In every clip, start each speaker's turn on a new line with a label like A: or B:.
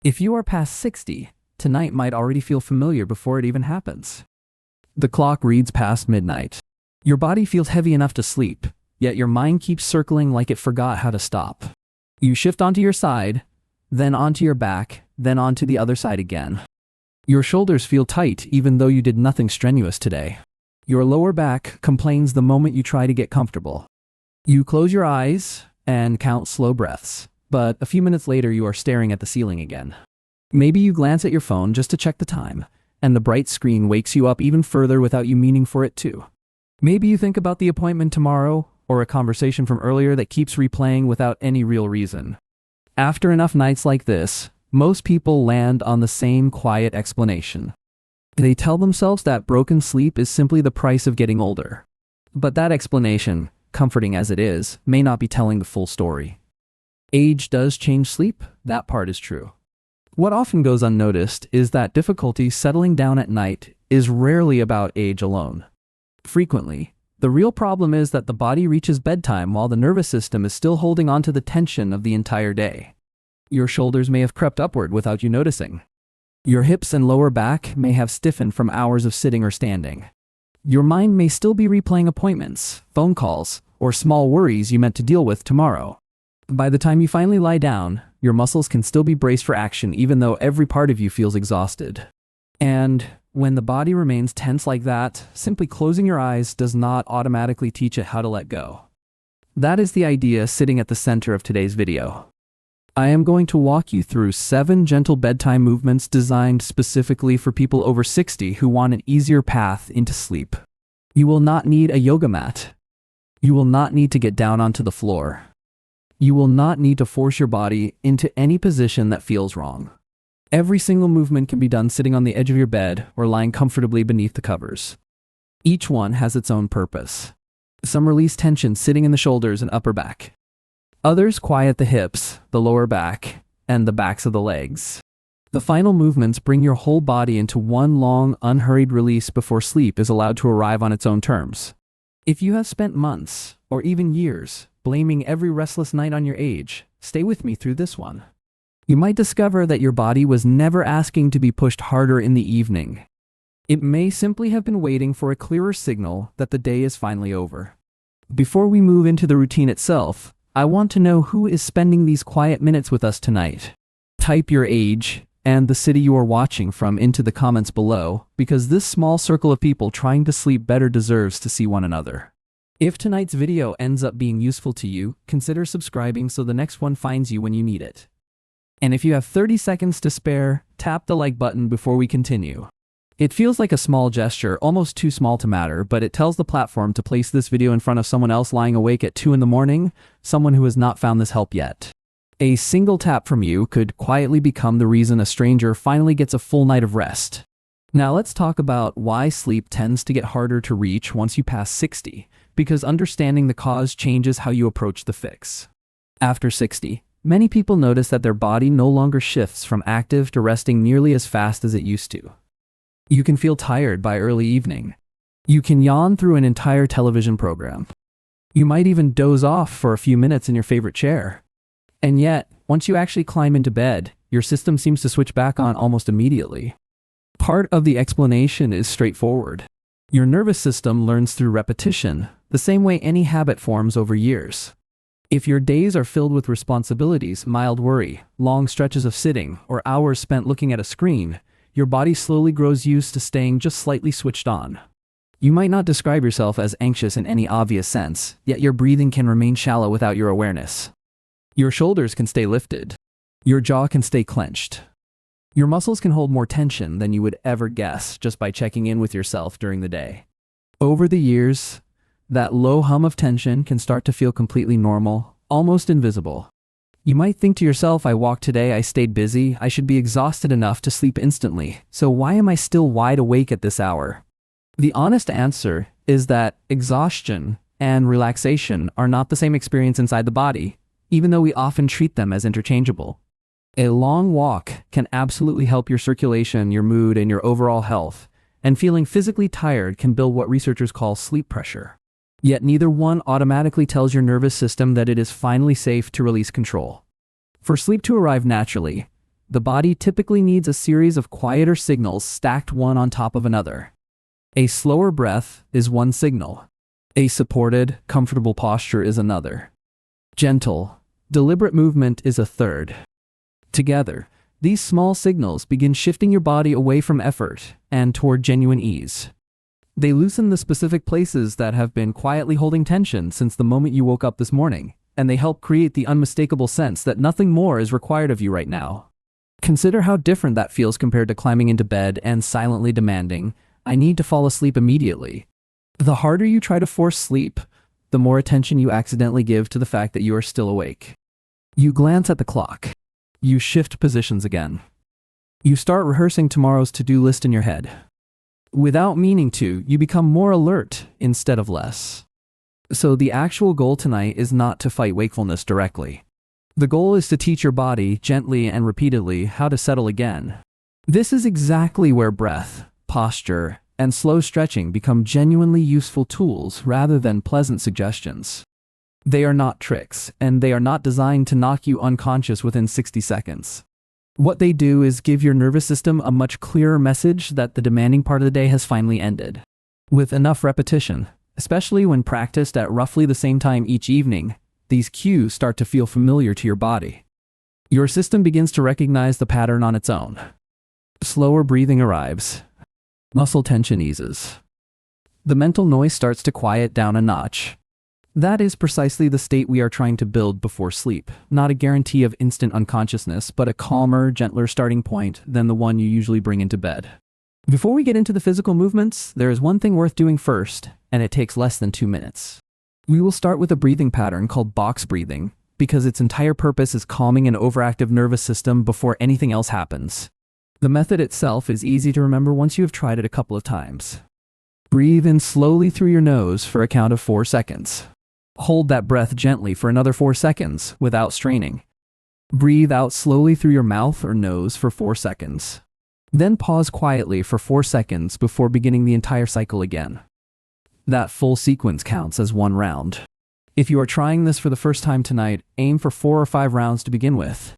A: If you are past 60, tonight might already feel familiar before it even happens. The clock reads past midnight. Your body feels heavy enough to sleep, yet your mind keeps circling like it forgot how to stop. You shift onto your side, then onto your back, then onto the other side again. Your shoulders feel tight even though you did nothing strenuous today. Your lower back complains the moment you try to get comfortable. You close your eyes and count slow breaths, but a few minutes later you are staring at the ceiling again. Maybe you glance at your phone just to check the time, and the bright screen wakes you up even further without you meaning for it to. Maybe you think about the appointment tomorrow, or a conversation from earlier that keeps replaying without any real reason. After enough nights like this, most people land on the same quiet explanation. They tell themselves that broken sleep is simply the price of getting older. But that explanation, comforting as it is, may not be telling the full story. Age does change sleep, that part is true. What often goes unnoticed is that difficulty settling down at night is rarely about age alone. Frequently, the real problem is that the body reaches bedtime while the nervous system is still holding on to the tension of the entire day. Your shoulders may have crept upward without you noticing. Your hips and lower back may have stiffened from hours of sitting or standing. Your mind may still be replaying appointments, phone calls, or small worries you meant to deal with tomorrow. By the time you finally lie down, your muscles can still be braced for action even though every part of you feels exhausted. And when the body remains tense like that, simply closing your eyes does not automatically teach it how to let go. That is the idea sitting at the center of today's video. I am going to walk you through 7 gentle bedtime movements designed specifically for people over 60 who want an easier path into sleep. You will not need a yoga mat. You will not need to get down onto the floor. You will not need to force your body into any position that feels wrong. Every single movement can be done sitting on the edge of your bed or lying comfortably beneath the covers. Each one has its own purpose. Some release tension sitting in the shoulders and upper back. Others quiet the hips, the lower back, and the backs of the legs. The final movements bring your whole body into one long, unhurried release before sleep is allowed to arrive on its own terms. If you have spent months, or even years, blaming every restless night on your age, stay with me through this one. You might discover that your body was never asking to be pushed harder in the evening. It may simply have been waiting for a clearer signal that the day is finally over. Before we move into the routine itself, I want to know who is spending these quiet minutes with us tonight. Type your age and the city you are watching from into the comments below, because this small circle of people trying to sleep better deserves to see one another. If tonight's video ends up being useful to you, consider subscribing so the next one finds you when you need it. And if you have 30 seconds to spare, tap the like button before we continue. It feels like a small gesture, almost too small to matter, but it tells the platform to place this video in front of someone else lying awake at 2 in the morning, someone who has not found this help yet. A single tap from you could quietly become the reason a stranger finally gets a full night of rest. Now let's talk about why sleep tends to get harder to reach once you pass 60, because understanding the cause changes how you approach the fix. After 60, many people notice that their body no longer shifts from active to resting nearly as fast as it used to. You can feel tired by early evening. You can yawn through an entire television program. You might even doze off for a few minutes in your favorite chair. And yet, once you actually climb into bed, your system seems to switch back on almost immediately. Part of the explanation is straightforward. Your nervous system learns through repetition, the same way any habit forms over years. If your days are filled with responsibilities, mild worry, long stretches of sitting, or hours spent looking at a screen, your body slowly grows used to staying just slightly switched on. You might not describe yourself as anxious in any obvious sense, yet your breathing can remain shallow without your awareness. Your shoulders can stay lifted. Your jaw can stay clenched. Your muscles can hold more tension than you would ever guess just by checking in with yourself during the day. Over the years, that low hum of tension can start to feel completely normal, almost invisible. You might think to yourself, I walked today, I stayed busy, I should be exhausted enough to sleep instantly, so why am I still wide awake at this hour? The honest answer is that exhaustion and relaxation are not the same experience inside the body, even though we often treat them as interchangeable. A long walk can absolutely help your circulation, your mood, and your overall health, and feeling physically tired can build what researchers call sleep pressure. Yet neither one automatically tells your nervous system that it is finally safe to release control. For sleep to arrive naturally, The body typically needs a series of quieter signals stacked one on top of another. A slower breath is one signal. A supported, comfortable posture is another. Gentle, deliberate movement is a third. Together, these small signals begin shifting your body away from effort and toward genuine ease. They loosen the specific places that have been quietly holding tension since the moment you woke up this morning, and they help create the unmistakable sense that nothing more is required of you right now. Consider how different that feels compared to climbing into bed and silently demanding, "I need to fall asleep immediately." The harder you try to force sleep, the more attention you accidentally give to the fact that you are still awake. You glance at the clock. You shift positions again. You start rehearsing tomorrow's to-do list in your head. Without meaning to, you become more alert instead of less. So the actual goal tonight is not to fight wakefulness directly. The goal is to teach your body, gently and repeatedly, how to settle again. This is exactly where breath, posture, and slow stretching become genuinely useful tools rather than pleasant suggestions. They are not tricks, and they are not designed to knock you unconscious within 60 seconds. What they do is give your nervous system a much clearer message that the demanding part of the day has finally ended. With enough repetition, especially when practiced at roughly the same time each evening, these cues start to feel familiar to your body. Your system begins to recognize the pattern on its own. Slower breathing arrives. Muscle tension eases. The mental noise starts to quiet down a notch. That is precisely the state we are trying to build before sleep, not a guarantee of instant unconsciousness, but a calmer, gentler starting point than the one you usually bring into bed. Before we get into the physical movements, there is one thing worth doing first, and it takes less than 2 minutes. We will start with a breathing pattern called box breathing, because its entire purpose is calming an overactive nervous system before anything else happens. The method itself is easy to remember once you have tried it a couple of times. Breathe in slowly through your nose for a count of 4 seconds. Hold that breath gently for another 4 seconds without straining. Breathe out slowly through your mouth or nose for 4 seconds. Then pause quietly for 4 seconds before beginning the entire cycle again. That full sequence counts as 1 round. If you are trying this for the first time tonight, aim for 4 or 5 rounds to begin with.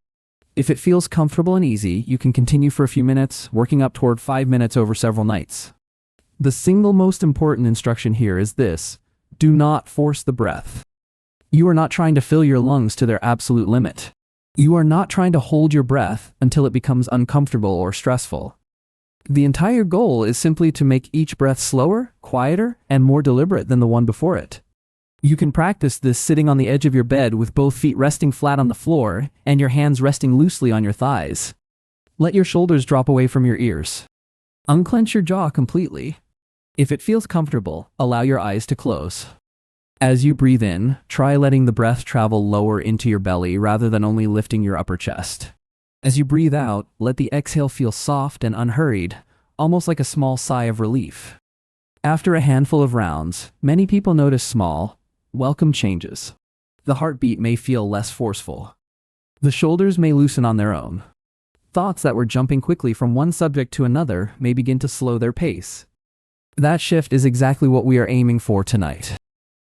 A: If it feels comfortable and easy, you can continue for a few minutes, working up toward 5 minutes over several nights. The single most important instruction here is this: do not force the breath. You are not trying to fill your lungs to their absolute limit. You are not trying to hold your breath until it becomes uncomfortable or stressful. The entire goal is simply to make each breath slower, quieter, and more deliberate than the one before it. You can practice this sitting on the edge of your bed with both feet resting flat on the floor and your hands resting loosely on your thighs. Let your shoulders drop away from your ears. Unclench your jaw completely. If it feels comfortable, allow your eyes to close. As you breathe in, try letting the breath travel lower into your belly rather than only lifting your upper chest. As you breathe out, let the exhale feel soft and unhurried, almost like a small sigh of relief. After a handful of rounds, many people notice small, welcome changes. The heartbeat may feel less forceful. The shoulders may loosen on their own. Thoughts that were jumping quickly from one subject to another may begin to slow their pace. That shift is exactly what we are aiming for tonight.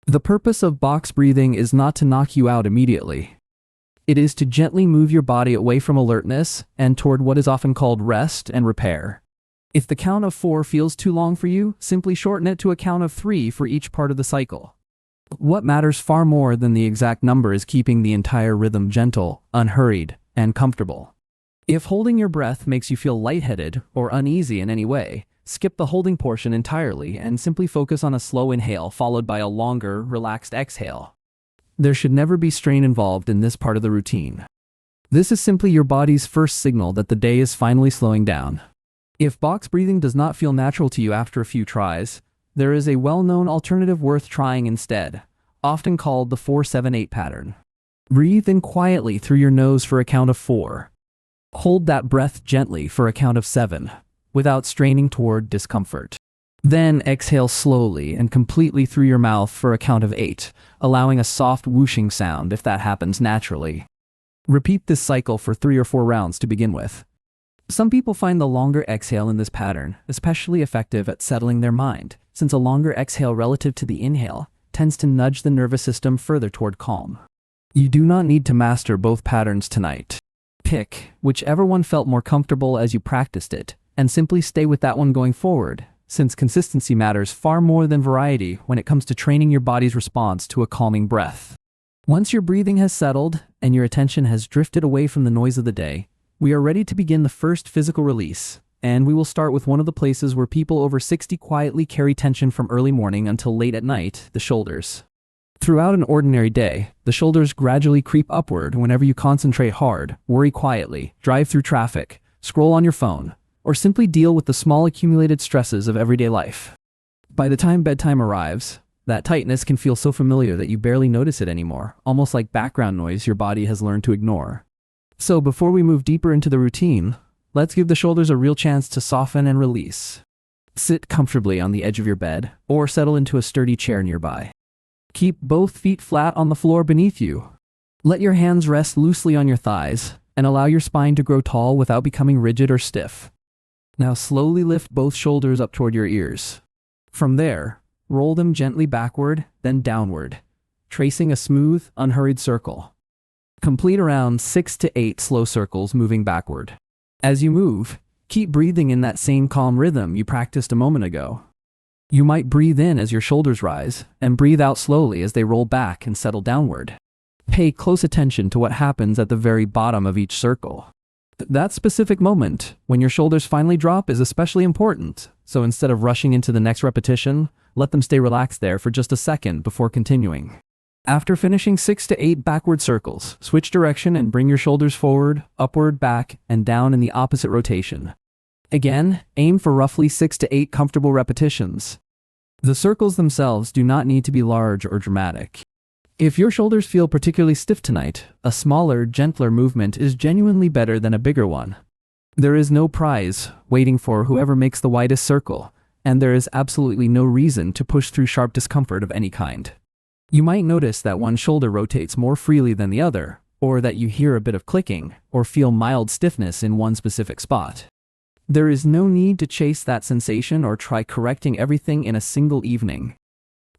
A: The purpose of box breathing is not to knock you out immediately. It is to gently move your body away from alertness and toward what is often called rest and repair. If the count of 4 feels too long for you, simply shorten it to a count of 3 for each part of the cycle. What matters far more than the exact number is keeping the entire rhythm gentle, unhurried, and comfortable. If holding your breath makes you feel lightheaded or uneasy in any way, skip the holding portion entirely and simply focus on a slow inhale followed by a longer, relaxed exhale. There should never be strain involved in this part of the routine. This is simply your body's first signal that the day is finally slowing down. If box breathing does not feel natural to you after a few tries, there is a well-known alternative worth trying instead, often called the 4-7-8 pattern. Breathe in quietly through your nose for a count of 4. Hold that breath gently for a count of 7, without straining toward discomfort. Then exhale slowly and completely through your mouth for a count of 8, allowing a soft whooshing sound if that happens naturally. Repeat this cycle for 3 or 4 rounds to begin with. Some people find the longer exhale in this pattern especially effective at settling their mind, since a longer exhale relative to the inhale tends to nudge the nervous system further toward calm. You do not need to master both patterns tonight. Pick whichever one felt more comfortable as you practiced it, and simply stay with that one going forward, since consistency matters far more than variety when it comes to training your body's response to a calming breath. Once your breathing has settled and your attention has drifted away from the noise of the day, we are ready to begin the first physical release, and we will start with one of the places where people over 60 quietly carry tension from early morning until late at night, the shoulders. Throughout an ordinary day, the shoulders gradually creep upward whenever you concentrate hard, worry quietly, drive through traffic, scroll on your phone, or simply deal with the small accumulated stresses of everyday life. By the time bedtime arrives, that tightness can feel so familiar that you barely notice it anymore, almost like background noise your body has learned to ignore. So before we move deeper into the routine, let's give the shoulders a real chance to soften and release. Sit comfortably on the edge of your bed, or settle into a sturdy chair nearby. Keep both feet flat on the floor beneath you. Let your hands rest loosely on your thighs, and allow your spine to grow tall without becoming rigid or stiff. Now slowly lift both shoulders up toward your ears. From there, roll them gently backward, then downward, tracing a smooth, unhurried circle. Complete around 6 to 8 slow circles moving backward. As you move, keep breathing in that same calm rhythm you practiced a moment ago. You might breathe in as your shoulders rise, and breathe out slowly as they roll back and settle downward. Pay close attention to what happens at the very bottom of each circle. That specific moment, when your shoulders finally drop, is especially important, so instead of rushing into the next repetition, let them stay relaxed there for just a second before continuing. After finishing 6 to 8 backward circles, switch direction and bring your shoulders forward, upward, back, and down in the opposite rotation. Again, aim for roughly 6 to 8 comfortable repetitions. The circles themselves do not need to be large or dramatic. If your shoulders feel particularly stiff tonight, a smaller, gentler movement is genuinely better than a bigger one. There is no prize waiting for whoever makes the widest circle, and there is absolutely no reason to push through sharp discomfort of any kind. You might notice that one shoulder rotates more freely than the other, or that you hear a bit of clicking, or feel mild stiffness in one specific spot. There is no need to chase that sensation or try correcting everything in a single evening.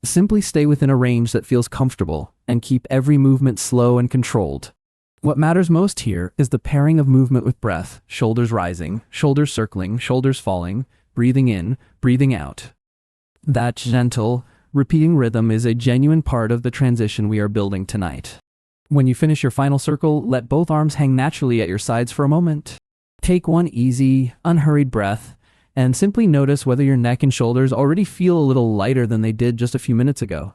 A: Simply stay within a range that feels comfortable and keep every movement slow and controlled. What matters most here is the pairing of movement with breath, shoulders rising, shoulders circling, shoulders falling, breathing in, breathing out. That gentle, repeating rhythm is a genuine part of the transition we are building tonight. When you finish your final circle, let both arms hang naturally at your sides for a moment. Take one easy, unhurried breath, and simply notice whether your neck and shoulders already feel a little lighter than they did just a few minutes ago.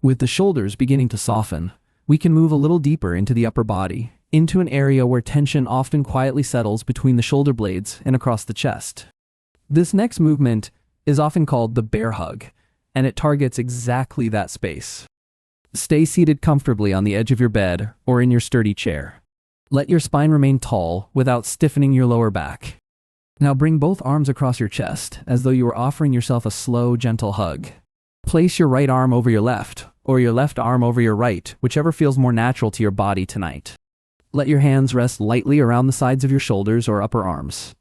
A: With the shoulders beginning to soften, we can move a little deeper into the upper body, into an area where tension often quietly settles between the shoulder blades and across the chest. This next movement is often called the bear hug, and it targets exactly that space. Stay seated comfortably on the edge of your bed or in your sturdy chair. Let your spine remain tall without stiffening your lower back. Now bring both arms across your chest as though you were offering yourself a slow, gentle hug. Place your right arm over your left, or your left arm over your right, whichever feels more natural to your body tonight. Let your hands rest lightly around the sides of your shoulders or upper arms.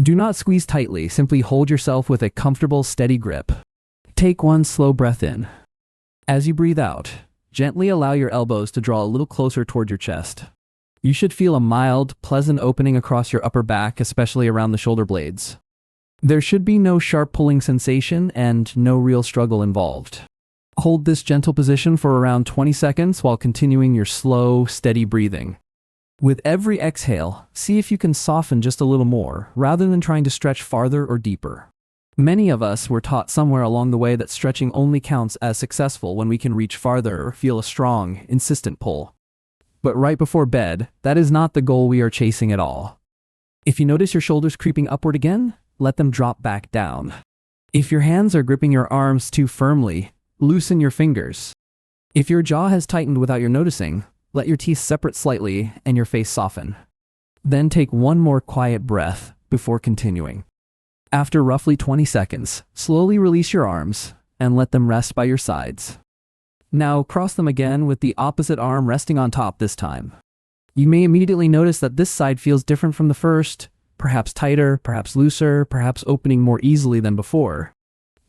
A: Do not squeeze tightly, simply hold yourself with a comfortable, steady grip. Take one slow breath in. As you breathe out, gently allow your elbows to draw a little closer toward your chest. You should feel a mild, pleasant opening across your upper back, especially around the shoulder blades. There should be no sharp pulling sensation and no real struggle involved. Hold this gentle position for around 20 seconds while continuing your slow, steady breathing. With every exhale, see if you can soften just a little more, rather than trying to stretch farther or deeper. Many of us were taught somewhere along the way that stretching only counts as successful when we can reach farther or feel a strong, insistent pull. But right before bed, that is not the goal we are chasing at all. If you notice your shoulders creeping upward again, let them drop back down. If your hands are gripping your arms too firmly, loosen your fingers. If your jaw has tightened without your noticing, let your teeth separate slightly and your face soften. Then take one more quiet breath before continuing. After roughly 20 seconds, slowly release your arms and let them rest by your sides. Now cross them again with the opposite arm resting on top this time. You may immediately notice that this side feels different from the first, perhaps tighter, perhaps looser, perhaps opening more easily than before.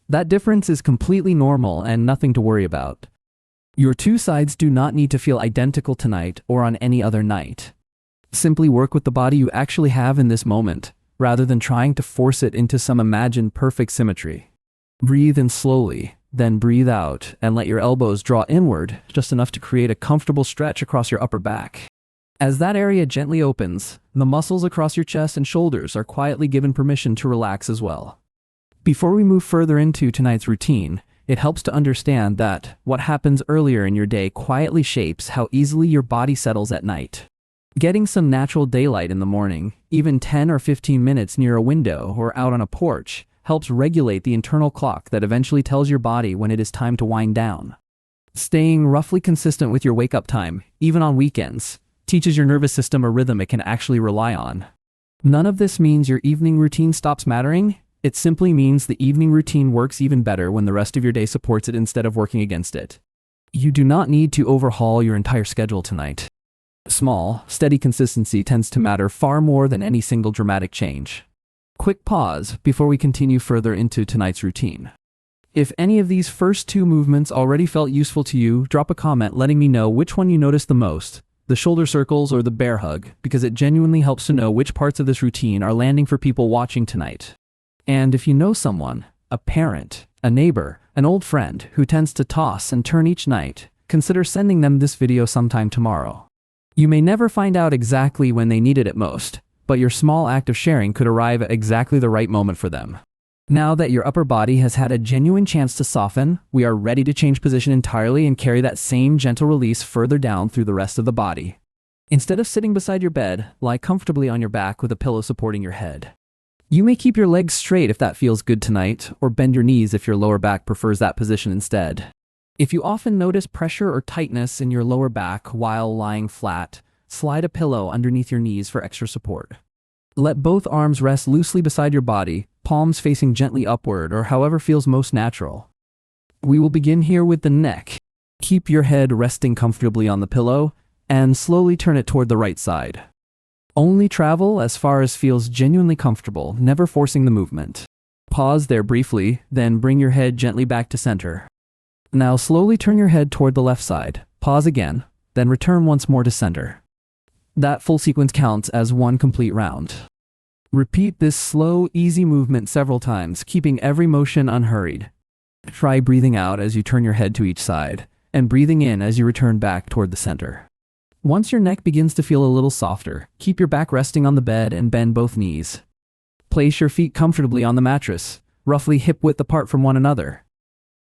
A: That difference is completely normal and nothing to worry about. Your two sides do not need to feel identical tonight or on any other night. Simply work with the body you actually have in this moment, rather than trying to force it into some imagined perfect symmetry. Breathe in slowly, then breathe out, and let your elbows draw inward, just enough to create a comfortable stretch across your upper back. As that area gently opens, the muscles across your chest and shoulders are quietly given permission to relax as well. Before we move further into tonight's routine, it helps to understand that what happens earlier in your day quietly shapes how easily your body settles at night. Getting some natural daylight in the morning, even 10 or 15 minutes near a window or out on a porch, helps regulate the internal clock that eventually tells your body when it is time to wind down. Staying roughly consistent with your wake-up time, even on weekends, teaches your nervous system a rhythm it can actually rely on. None of this means your evening routine stops mattering. It simply means the evening routine works even better when the rest of your day supports it instead of working against it. You do not need to overhaul your entire schedule tonight. Small, steady consistency tends to matter far more than any single dramatic change. Quick pause before we continue further into tonight's routine. If any of these first two movements already felt useful to you, drop a comment letting me know which one you noticed the most, the shoulder circles or the bear hug, because it genuinely helps to know which parts of this routine are landing for people watching tonight. And if you know someone, a parent, a neighbor, an old friend who tends to toss and turn each night, consider sending them this video sometime tomorrow. You may never find out exactly when they need it at most, but your small act of sharing could arrive at exactly the right moment for them. Now that your upper body has had a genuine chance to soften, we are ready to change position entirely and carry that same gentle release further down through the rest of the body. Instead of sitting beside your bed, lie comfortably on your back with a pillow supporting your head. You may keep your legs straight if that feels good tonight, or bend your knees if your lower back prefers that position instead. If you often notice pressure or tightness in your lower back while lying flat, slide a pillow underneath your knees for extra support. Let both arms rest loosely beside your body, palms facing gently upward or however feels most natural. We will begin here with the neck. Keep your head resting comfortably on the pillow and slowly turn it toward the right side. Only travel as far as feels genuinely comfortable, never forcing the movement. Pause there briefly, then bring your head gently back to center. Now slowly turn your head toward the left side. Pause again, then return once more to center. That full sequence counts as one complete round. Repeat this slow, easy movement several times, keeping every motion unhurried. Try breathing out as you turn your head to each side, and breathing in as you return back toward the center. Once your neck begins to feel a little softer, keep your back resting on the bed and bend both knees. Place your feet comfortably on the mattress, roughly hip-width apart from one another.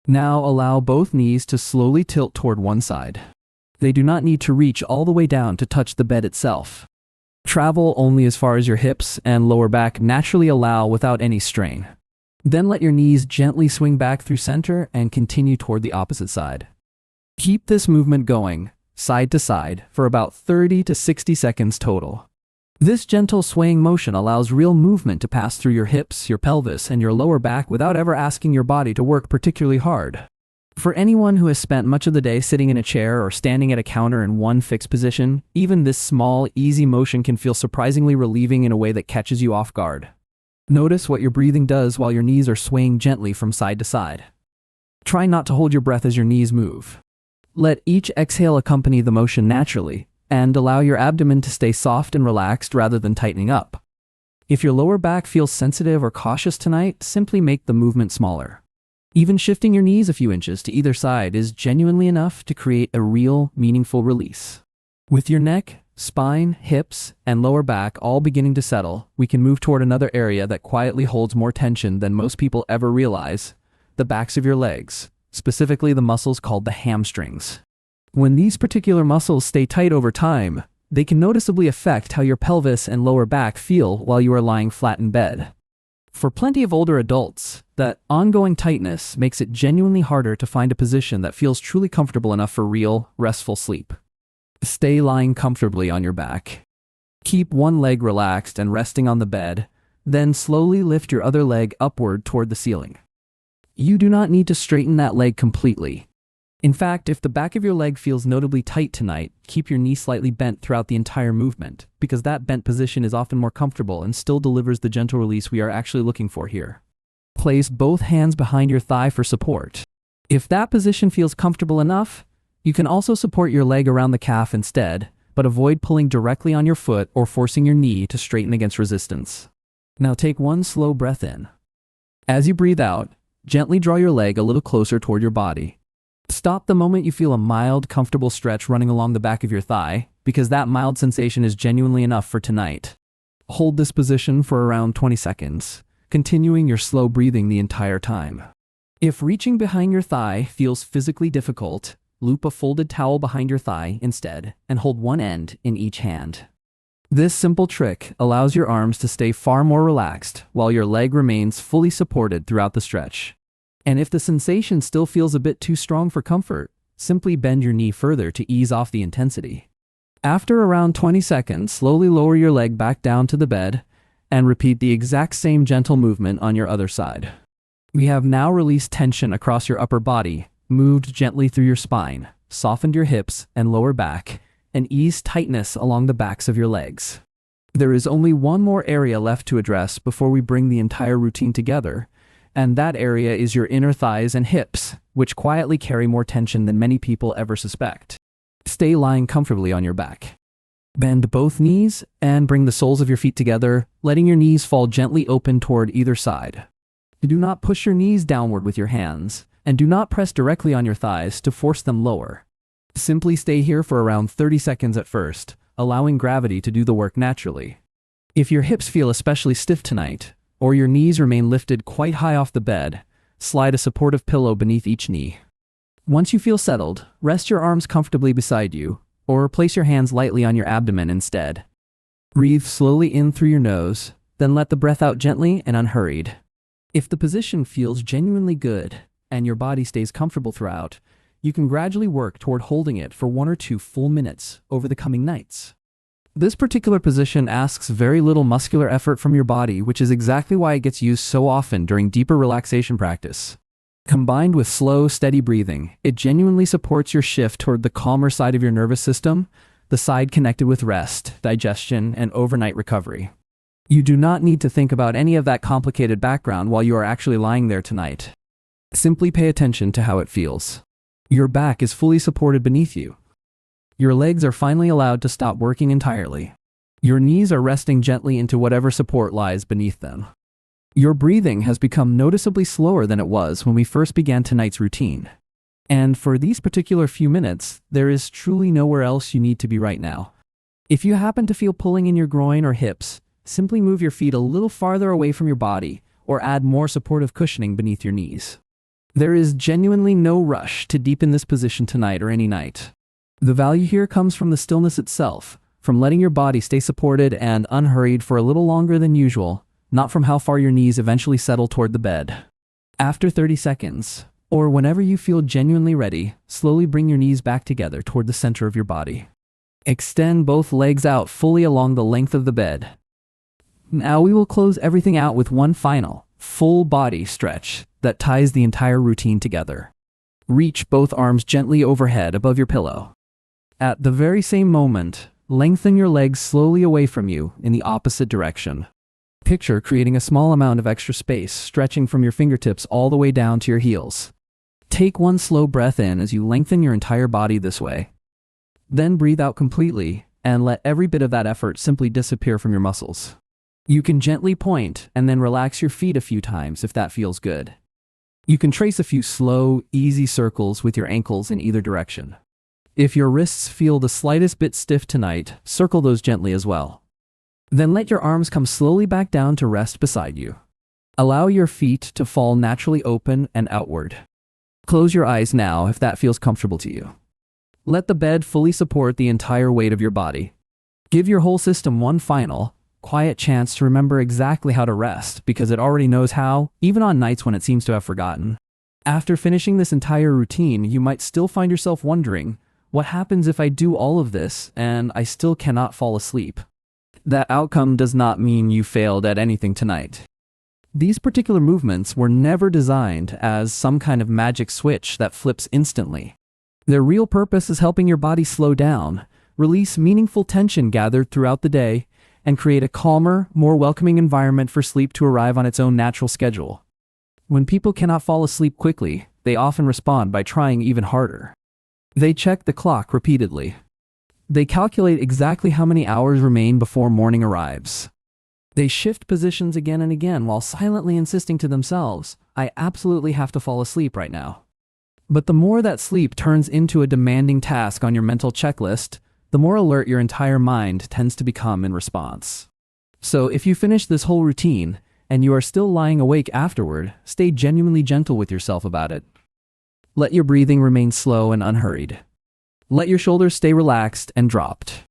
A: Now allow both knees to slowly tilt toward one side. They do not need to reach all the way down to touch the bed itself. Travel only as far as your hips and lower back naturally allow without any strain. Then let your knees gently swing back through center and continue toward the opposite side. Keep this movement going, side to side, for about 30 to 60 seconds total. This gentle swaying motion allows real movement to pass through your hips, your pelvis, and your lower back without ever asking your body to work particularly hard. For anyone who has spent much of the day sitting in a chair or standing at a counter in one fixed position, even this small, easy motion can feel surprisingly relieving in a way that catches you off guard. Notice what your breathing does while your knees are swaying gently from side to side. Try not to hold your breath as your knees move. Let each exhale accompany the motion naturally, and allow your abdomen to stay soft and relaxed rather than tightening up. If your lower back feels sensitive or cautious tonight, simply make the movement smaller. Even shifting your knees a few inches to either side is genuinely enough to create a real, meaningful release. With your neck, spine, hips, and lower back all beginning to settle, we can move toward another area that quietly holds more tension than most people ever realize: the backs of your legs, specifically the muscles called the hamstrings. When these particular muscles stay tight over time, they can noticeably affect how your pelvis and lower back feel while you are lying flat in bed. For plenty of older adults, that ongoing tightness makes it genuinely harder to find a position that feels truly comfortable enough for real, restful sleep. Stay lying comfortably on your back. Keep one leg relaxed and resting on the bed, then slowly lift your other leg upward toward the ceiling. You do not need to straighten that leg completely. In fact, if the back of your leg feels notably tight tonight, keep your knee slightly bent throughout the entire movement, because that bent position is often more comfortable and still delivers the gentle release we are actually looking for here. Place both hands behind your thigh for support. If that position feels comfortable enough, you can also support your leg around the calf instead, but avoid pulling directly on your foot or forcing your knee to straighten against resistance. Now take one slow breath in. As you breathe out, gently draw your leg a little closer toward your body. Stop the moment you feel a mild, comfortable stretch running along the back of your thigh, because that mild sensation is genuinely enough for tonight. Hold this position for around 20 seconds, continuing your slow breathing the entire time. If reaching behind your thigh feels physically difficult, loop a folded towel behind your thigh instead and hold one end in each hand. This simple trick allows your arms to stay far more relaxed while your leg remains fully supported throughout the stretch. And if the sensation still feels a bit too strong for comfort, simply bend your knee further to ease off the intensity. After around 20 seconds, slowly lower your leg back down to the bed and repeat the exact same gentle movement on your other side. We have now released tension across your upper body, moved gently through your spine, softened your hips and lower back, and eased tightness along the backs of your legs. There is only one more area left to address before we bring the entire routine together, and that area is your inner thighs and hips, which quietly carry more tension than many people ever suspect. Stay lying comfortably on your back. Bend both knees and bring the soles of your feet together, letting your knees fall gently open toward either side. Do not push your knees downward with your hands, and do not press directly on your thighs to force them lower. Simply stay here for around 30 seconds at first, allowing gravity to do the work naturally. If your hips feel especially stiff tonight, or your knees remain lifted quite high off the bed, slide a supportive pillow beneath each knee. Once you feel settled, rest your arms comfortably beside you, or place your hands lightly on your abdomen instead. Breathe slowly in through your nose, then let the breath out gently and unhurried. If the position feels genuinely good, and your body stays comfortable throughout, you can gradually work toward holding it for 1 or 2 full minutes over the coming nights. This particular position asks very little muscular effort from your body, which is exactly why it gets used so often during deeper relaxation practice. Combined with slow, steady breathing, it genuinely supports your shift toward the calmer side of your nervous system, the side connected with rest, digestion, and overnight recovery. You do not need to think about any of that complicated background while you are actually lying there tonight. Simply pay attention to how it feels. Your back is fully supported beneath you. Your legs are finally allowed to stop working entirely. Your knees are resting gently into whatever support lies beneath them. Your breathing has become noticeably slower than it was when we first began tonight's routine. And for these particular few minutes, there is truly nowhere else you need to be right now. If you happen to feel pulling in your groin or hips, simply move your feet a little farther away from your body or add more supportive cushioning beneath your knees. There is genuinely no rush to deepen this position tonight or any night. The value here comes from the stillness itself, from letting your body stay supported and unhurried for a little longer than usual, not from how far your knees eventually settle toward the bed. After 30 seconds, or whenever you feel genuinely ready, slowly bring your knees back together toward the center of your body. Extend both legs out fully along the length of the bed. Now we will close everything out with one final, full body stretch that ties the entire routine together. Reach both arms gently overhead above your pillow. At the very same moment, lengthen your legs slowly away from you in the opposite direction. Picture creating a small amount of extra space stretching from your fingertips all the way down to your heels. Take one slow breath in as you lengthen your entire body this way. Then breathe out completely and let every bit of that effort simply disappear from your muscles. You can gently point and then relax your feet a few times if that feels good. You can trace a few slow, easy circles with your ankles in either direction. If your wrists feel the slightest bit stiff tonight, circle those gently as well. Then let your arms come slowly back down to rest beside you. Allow your feet to fall naturally open and outward. Close your eyes now if that feels comfortable to you. Let the bed fully support the entire weight of your body. Give your whole system one final, quiet chance to remember exactly how to rest because it already knows how, even on nights when it seems to have forgotten. After finishing this entire routine, you might still find yourself wondering, what happens if I do all of this and I still cannot fall asleep? That outcome does not mean you failed at anything tonight. These particular movements were never designed as some kind of magic switch that flips instantly. Their real purpose is helping your body slow down, release meaningful tension gathered throughout the day, and create a calmer, more welcoming environment for sleep to arrive on its own natural schedule. When people cannot fall asleep quickly, they often respond by trying even harder. They check the clock repeatedly. They calculate exactly how many hours remain before morning arrives. They shift positions again and again while silently insisting to themselves, I absolutely have to fall asleep right now. But the more that sleep turns into a demanding task on your mental checklist, the more alert your entire mind tends to become in response. So if you finish this whole routine, and you are still lying awake afterward, stay genuinely gentle with yourself about it. Let your breathing remain slow and unhurried. Let your shoulders stay relaxed and dropped.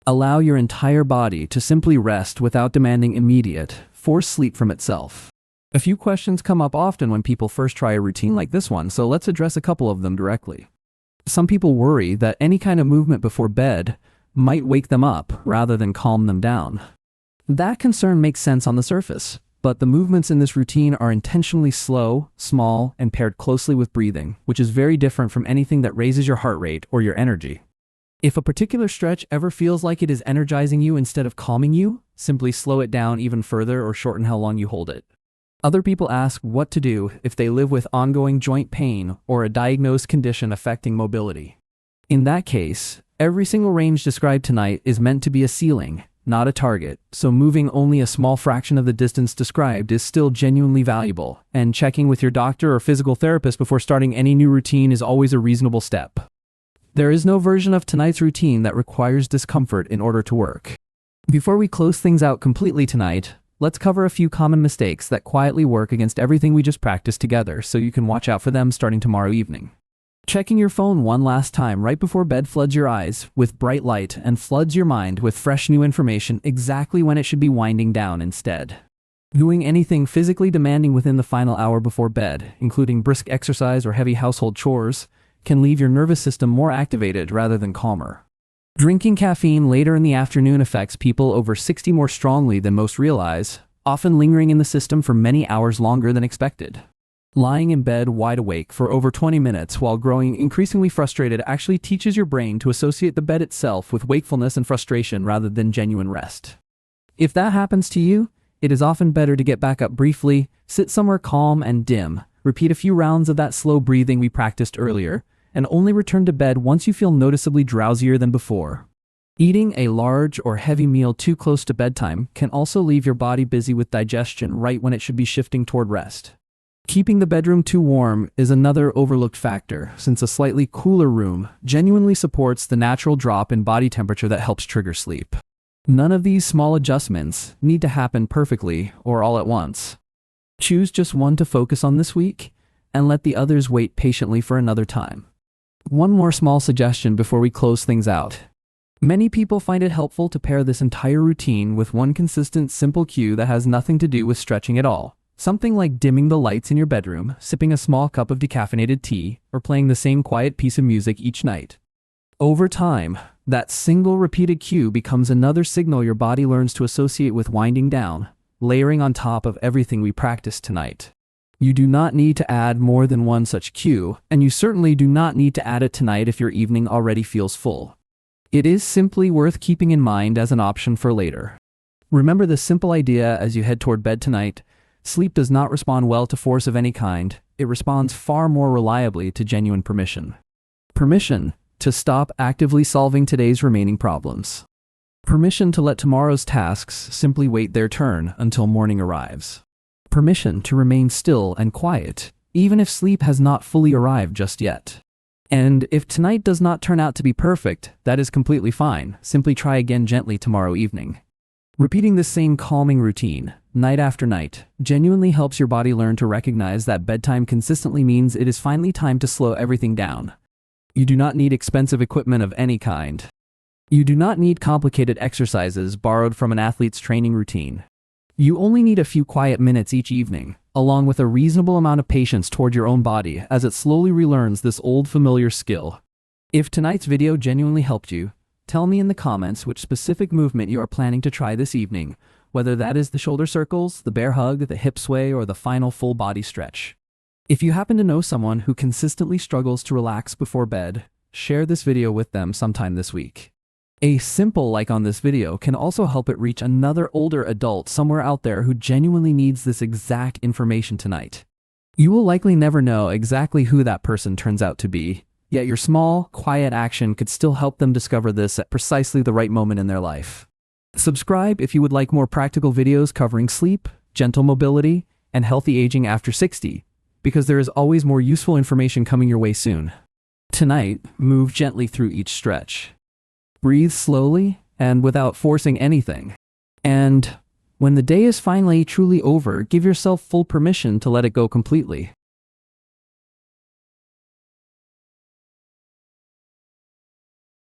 A: Allow your entire body to simply rest without demanding immediate, forced sleep from itself. A few questions come up often when people first try a routine like this one, so let's address a couple of them directly. Some people worry that any kind of movement before bed might wake them up rather than calm them down. That concern makes sense on the surface, but the movements in this routine are intentionally slow, small, and paired closely with breathing, which is very different from anything that raises your heart rate or your energy. If a particular stretch ever feels like it is energizing you instead of calming you, simply slow it down even further or shorten how long you hold it. Other people ask what to do if they live with ongoing joint pain or a diagnosed condition affecting mobility. In that case, every single range described tonight is meant to be a ceiling, not a target, so moving only a small fraction of the distance described is still genuinely valuable, and checking with your doctor or physical therapist before starting any new routine is always a reasonable step. There is no version of tonight's routine that requires discomfort in order to work. Before we close things out completely tonight, let's cover a few common mistakes that quietly work against everything we just practiced together so you can watch out for them starting tomorrow evening. Checking your phone one last time right before bed floods your eyes with bright light and floods your mind with fresh new information exactly when it should be winding down instead. Doing anything physically demanding within the final hour before bed, including brisk exercise or heavy household chores, can leave your nervous system more activated rather than calmer. Drinking caffeine later in the afternoon affects people over 60 more strongly than most realize, often lingering in the system for many hours longer than expected. Lying in bed wide awake for over 20 minutes while growing increasingly frustrated actually teaches your brain to associate the bed itself with wakefulness and frustration rather than genuine rest. If that happens to you, it is often better to get back up briefly, sit somewhere calm and dim, repeat a few rounds of that slow breathing we practiced earlier, and only return to bed once you feel noticeably drowsier than before. Eating a large or heavy meal too close to bedtime can also leave your body busy with digestion right when it should be shifting toward rest. Keeping the bedroom too warm is another overlooked factor, since a slightly cooler room genuinely supports the natural drop in body temperature that helps trigger sleep. None of these small adjustments need to happen perfectly or all at once. Choose just one to focus on this week, and let the others wait patiently for another time. One more small suggestion before we close things out. Many people find it helpful to pair this entire routine with one consistent, simple cue that has nothing to do with stretching at all. Something like dimming the lights in your bedroom, sipping a small cup of decaffeinated tea, or playing the same quiet piece of music each night. Over time, that single repeated cue becomes another signal your body learns to associate with winding down, layering on top of everything we practiced tonight. You do not need to add more than one such cue, and you certainly do not need to add it tonight if your evening already feels full. It is simply worth keeping in mind as an option for later. Remember this simple idea as you head toward bed tonight. Sleep does not respond well to force of any kind. It responds far more reliably to genuine permission. Permission to stop actively solving today's remaining problems. Permission to let tomorrow's tasks simply wait their turn until morning arrives. Permission to remain still and quiet, even if sleep has not fully arrived just yet. And if tonight does not turn out to be perfect, that is completely fine. Simply try again gently tomorrow evening. Repeating this same calming routine, night after night, genuinely helps your body learn to recognize that bedtime consistently means it is finally time to slow everything down. You do not need expensive equipment of any kind. You do not need complicated exercises borrowed from an athlete's training routine. You only need a few quiet minutes each evening, along with a reasonable amount of patience toward your own body as it slowly relearns this old familiar skill. If tonight's video genuinely helped you, tell me in the comments which specific movement you are planning to try this evening, whether that is the shoulder circles, the bear hug, the hip sway, or the final full body stretch. If you happen to know someone who consistently struggles to relax before bed, share this video with them sometime this week. A simple like on this video can also help it reach another older adult somewhere out there who genuinely needs this exact information tonight. You will likely never know exactly who that person turns out to be, Yet your small, quiet action could still help them discover this at precisely the right moment in their life. Subscribe if you would like more practical videos covering sleep, gentle mobility, and healthy aging after 60, because there is always more useful information coming your way soon. Tonight, move gently through each stretch. Breathe slowly and without forcing anything. And when the day is finally truly over, give yourself full permission to let it go completely.